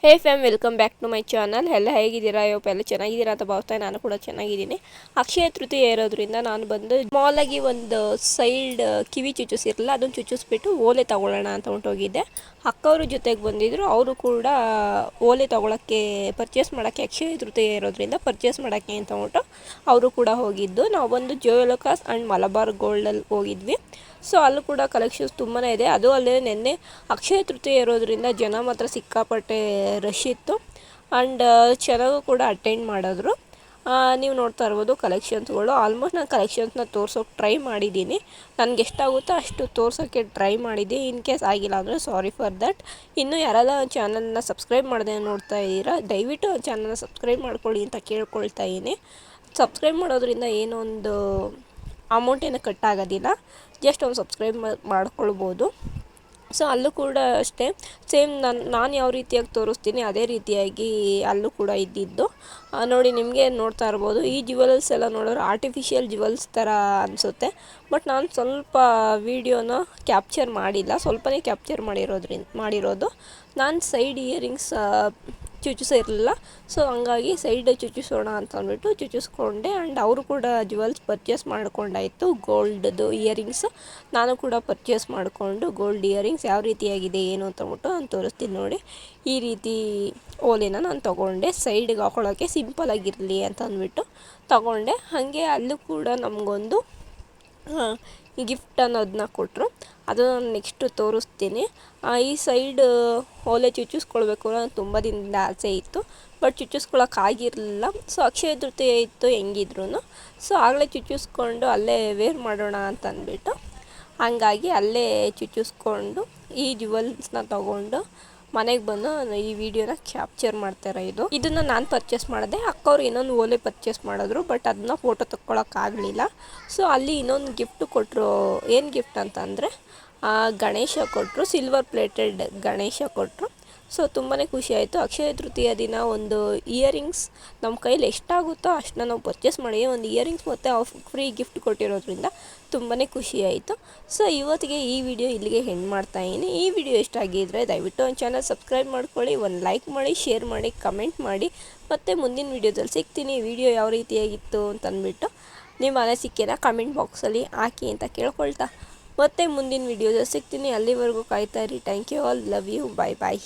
Hey fam, welcome back to my channel. ಎಲ್ಲ ಹೇಗಿದ್ದೀರಾ? ಎಲ್ಲ ಚೆನ್ನಾಗಿದ್ದೀರಾ ಅಂತ ಭಾವಿಸ್ತಾ ನಾನು ಕೂಡ ಚೆನ್ನಾಗಿದ್ದೀನಿ. ಅಕ್ಷಯ ತೃತೀಯ ಇರೋದ್ರಿಂದ ನಾನು ಬಂದು ಮಾಲಾಗಿ ಒಂದು ಸೈಡ್ ಕಿವಿ ಚುಚ್ಚಿಸಿರಲಿಲ್ಲ, ಅದನ್ನು ಚುಚ್ಚಿಸ್ಬಿಟ್ಟು ಓಲೆ ತಗೊಳ್ಳೋಣ ಅಂತ ಹೊಂಟೋಗಿದ್ದೆ. ಅಕ್ಕವ್ರ ಜೊತೆಗೆ ಬಂದಿದ್ದರು. ಅವರು ಕೂಡ ಓಲೆ ತೊಗೊಳಕ್ಕೆ ಪರ್ಚೇಸ್ ಮಾಡೋಕ್ಕೆ ಅಕ್ಷಯ ತೃತೀಯ ಇರೋದ್ರಿಂದ ಪರ್ಚೇಸ್ ಮಾಡೋಕ್ಕೆ ಅಂತ ಹೊಂಟು ಅವರು ಕೂಡ ಹೋಗಿದ್ದು. ನಾವು ಬಂದು ಜೋಯಲುಕಾಸ್ ಆ್ಯಂಡ್ ಮಲಬಾರ್ ಗೋಲ್ಡಲ್ಲಿ ಹೋಗಿದ್ವಿ. ಸೊ ಅಲ್ಲೂ ಕೂಡ ಕಲೆಕ್ಷನ್ಸ್ ತುಂಬಾ ಇದೆ. ಅದು ಅಲ್ಲದೆ ನಿನ್ನೆ ಅಕ್ಷಯ ತೃತೀಯ ಇರೋದ್ರಿಂದ ಜನ ಮಾತ್ರ ಸಿಕ್ಕಾಪಟ್ಟೆ ರಶ್ ಇತ್ತು. ಆ್ಯಂಡ್ ಚೆನ್ನಾಗೂ ಕೂಡ ಅಟೆಂಡ್ ಮಾಡಿದ್ರು. ನೀವು ನೋಡ್ತಾ ಇರ್ಬೋದು ಕಲೆಕ್ಷನ್ಸ್ಗಳು. ಆಲ್ಮೋಸ್ಟ್ ನಾನು ಕಲೆಕ್ಷನ್ಸ್ನ ತೋರ್ಸೋಕೆ ಟ್ರೈ ಮಾಡಿದ್ದೀನಿ. ನನಗೆ ಎಷ್ಟಾಗುತ್ತೋ ಅಷ್ಟು ತೋರ್ಸೋಕ್ಕೆ ಟ್ರೈ ಮಾಡಿದ್ದೆ. ಇನ್ ಕೇಸ್ ಆಗಿಲ್ಲ ಅಂದರೆ ಸಾರಿ ಫಾರ್ ದಟ್. ಇನ್ನೂ ಯಾರೆಲ್ಲ ಚಾನಲ್ನ ಸಬ್ಸ್ಕ್ರೈಬ್ ಮಾಡದೆ ನೋಡ್ತಾ ಇದ್ದೀರಾ, ದಯವಿಟ್ಟು ಚಾನಲ್ನ ಸಬ್ಸ್ಕ್ರೈಬ್ ಮಾಡ್ಕೊಳ್ಳಿ ಅಂತ ಕೇಳ್ಕೊಳ್ತಾ ಇದ್ದೀನಿ. ಸಬ್ಸ್ಕ್ರೈಬ್ ಮಾಡೋದ್ರಿಂದ ಏನೋ ಒಂದು ಅಮೌಂಟ್ ಏನು ಕಟ್ ಆಗೋದಿಲ್ಲ, ಜಸ್ಟ್ ಒಂದು ಸಬ್ಸ್ಕ್ರೈಬ್ ಮಾಡ್ಕೊಳ್ಬೋದು. ಸೊ ಅಲ್ಲೂ ಕೂಡ ಅಷ್ಟೇ, ಸೇಮ್ ನಾನು ಯಾವ ರೀತಿಯಾಗಿ ತೋರಿಸ್ತೀನಿ ಅದೇ ರೀತಿಯಾಗಿ ಅಲ್ಲೂ ಕೂಡ ಇದ್ದಿದ್ದು. ನೋಡಿ, ನಿಮಗೆ ನೋಡ್ತಾ ಇರ್ಬೋದು, ಈ ಜ್ಯುವೆಲ್ಸ್ ಎಲ್ಲ ನೋಡಿದ್ರೆ ಆರ್ಟಿಫಿಷಿಯಲ್ ಜ್ಯುವೆಲ್ಸ್ ಥರ ಅನಿಸುತ್ತೆ. ಬಟ್ ನಾನು ಸ್ವಲ್ಪ ವೀಡಿಯೋನ ಕ್ಯಾಪ್ಚರ್ ಮಾಡಿಲ್ಲ, ಸ್ವಲ್ಪನೇ ಕ್ಯಾಪ್ಚರ್ ಮಾಡಿರೋದು. ನಾನು ಸೈಡ್ ಇಯರಿಂಗ್ಸ್ ಚುಚ್ಚಿಸಿರಲಿಲ್ಲ. ಸೊ ಹಂಗಾಗಿ ಸೈಡ್ ಚುಚ್ಚಿಸೋಣ ಅಂತ ಅಂದ್ಬಿಟ್ಟು ಚುಚ್ಚಿಸ್ಕೊಂಡೆ. ಆ್ಯಂಡ್ ಅವರು ಕೂಡ ಜ್ಯುವೆಲ್ಸ್ ಪರ್ಚೇಸ್ ಮಾಡ್ಕೊಂಡಾಯಿತು, ಗೋಲ್ಡ್ದು ಇಯರಿಂಗ್ಸ್. ನಾನು ಕೂಡ ಪರ್ಚೇಸ್ ಮಾಡಿಕೊಂಡು ಗೋಲ್ಡ್ ಇಯರಿಂಗ್ಸ್ ಯಾವ ರೀತಿಯಾಗಿದೆ ಏನು ಅಂತ ಅಂದ್ಬಿಟ್ಟು ನಾನು ತೋರಿಸ್ತೀನಿ ನೋಡಿ. ಈ ರೀತಿ ಓಲೆನ ನಾನು ತೊಗೊಂಡೆ, ಸೈಡ್ಗೆ ಹಾಕೊಳ್ಳೋಕ್ಕೆ ಸಿಂಪಲಾಗಿರಲಿ ಅಂತ ಅಂದ್ಬಿಟ್ಟು ತೊಗೊಂಡೆ. ಹಾಗೆ ಅಲ್ಲೂ ಕೂಡ ನಮಗೊಂದು ಗಿಫ್ಟ್ ಅನ್ನೋದನ್ನ ಕೊಟ್ಟರು. ಅದು ನಾನು ನೆಕ್ಸ್ಟು ತೋರಿಸ್ತೀನಿ. ಈ ಸೈಡ್ ಓಲೆ ಚುಚ್ಚಿಸ್ಕೊಳ್ಬೇಕು ಅನ್ನೋ ತುಂಬ ದಿನದಿಂದ ಆಸೆ ಇತ್ತು, ಬಟ್ ಚುಚ್ಚಿಸ್ಕೊಳಕ್ಕಾಗಿರಲಿಲ್ಲ. ಸೊ ಅಕ್ಷಯ ತೃತೀಯ ಇತ್ತು ಹೆಂಗಿದ್ರು. ಸೊ ಆಗಲೇ ಚುಚ್ಚಿಸ್ಕೊಂಡು ಅಲ್ಲೇ ವೇರ್ ಮಾಡೋಣ ಅಂತ ಅಂದ್ಬಿಟ್ಟು ಹಾಗಾಗಿ ಅಲ್ಲೇ ಚುಚ್ಚಿಸ್ಕೊಂಡು ಈ ಜ್ಯುವೆಲ್ಸ್ನ ತೊಗೊಂಡು ಮನೆಗೆ ಬಂದು ಈ ವಿಡಿಯೋನ ಕ್ಯಾಪ್ಚರ್ ಮಾಡ್ತಾರೆ. ಇದನ್ನು ನಾನು ಪರ್ಚೇಸ್ ಮಾಡಿದೆ. ಅಕ್ಕವ್ರು ಇನ್ನೊಂದು ಓಲೆ ಪರ್ಚೇಸ್ ಮಾಡಿದ್ರು, ಬಟ್ ಅದನ್ನ ಫೋಟೋ ತಕ್ಕೊಳಕ್ಕಾಗಲಿಲ್ಲ. ಸೊ ಅಲ್ಲಿ ಇನ್ನೊಂದು ಗಿಫ್ಟ್ ಕೊಟ್ಟರು. ಏನು ಗಿಫ್ಟ್ ಅಂತಂದರೆ ಗಣೇಶ ಕೊಟ್ಟರು, ಸಿಲ್ವರ್ ಪ್ಲೇಟೆಡ್ ಗಣೇಶ ಕೊಟ್ಟರು. ಸೊ ತುಂಬಾ ಖುಷಿ ಆಯಿತು. ಅಕ್ಷಯ ತೃತೀಯ ದಿನ ಒಂದು ಇಯರಿಂಗ್ಸ್ ನಮ್ಮ ಕೈಲಿ ಎಷ್ಟಾಗುತ್ತೋ ಅಷ್ಟನ್ನ ನಾವು ಪರ್ಚೇಸ್ ಮಾಡಿ ಒಂದು ಇಯರಿಂಗ್ಸ್ ಮತ್ತು ಫ್ರೀ ಗಿಫ್ಟ್ ಕೊಟ್ಟಿರೋದ್ರಿಂದ ತುಂಬಾ ಖುಷಿ ಆಯಿತು. ಸೊ ಇವತ್ತಿಗೆ ಈ ವಿಡಿಯೋ ಇಲ್ಲಿಗೆ ಎಂಡ್ ಮಾಡ್ತಾಯಿದ್ದೀನಿ. ಈ ವಿಡಿಯೋ ಇಷ್ಟ ಆಗಿದ್ದರೆ ದಯವಿಟ್ಟು ಒಂದು ಚಾನಲ್ ಸಬ್ಸ್ಕ್ರೈಬ್ ಮಾಡ್ಕೊಳ್ಳಿ, ಒಂದು ಲೈಕ್ ಮಾಡಿ, ಶೇರ್ ಮಾಡಿ, ಕಮೆಂಟ್ ಮಾಡಿ. ಮತ್ತು ಮುಂದಿನ ವೀಡಿಯೋದಲ್ಲಿ ಸಿಗ್ತೀನಿ. ವಿಡಿಯೋ ಯಾವ ರೀತಿಯಾಗಿತ್ತು ಅಂತಂದ್ಬಿಟ್ಟು ನಿಮ್ಮ ಅನಿಸಿಕೆನ ಕಮೆಂಟ್ ಬಾಕ್ಸಲ್ಲಿ ಹಾಕಿ ಅಂತ ಕೇಳ್ಕೊಳ್ತಾ ಮತ್ತೆ ಮುಂದಿನ ವೀಡಿಯೋದಲ್ಲಿ ಸಿಗ್ತೀನಿ. ಅಲ್ಲಿವರೆಗೂ ಕಾಯ್ತಾ ಇರಿ. Thank you all, love you, bye bye.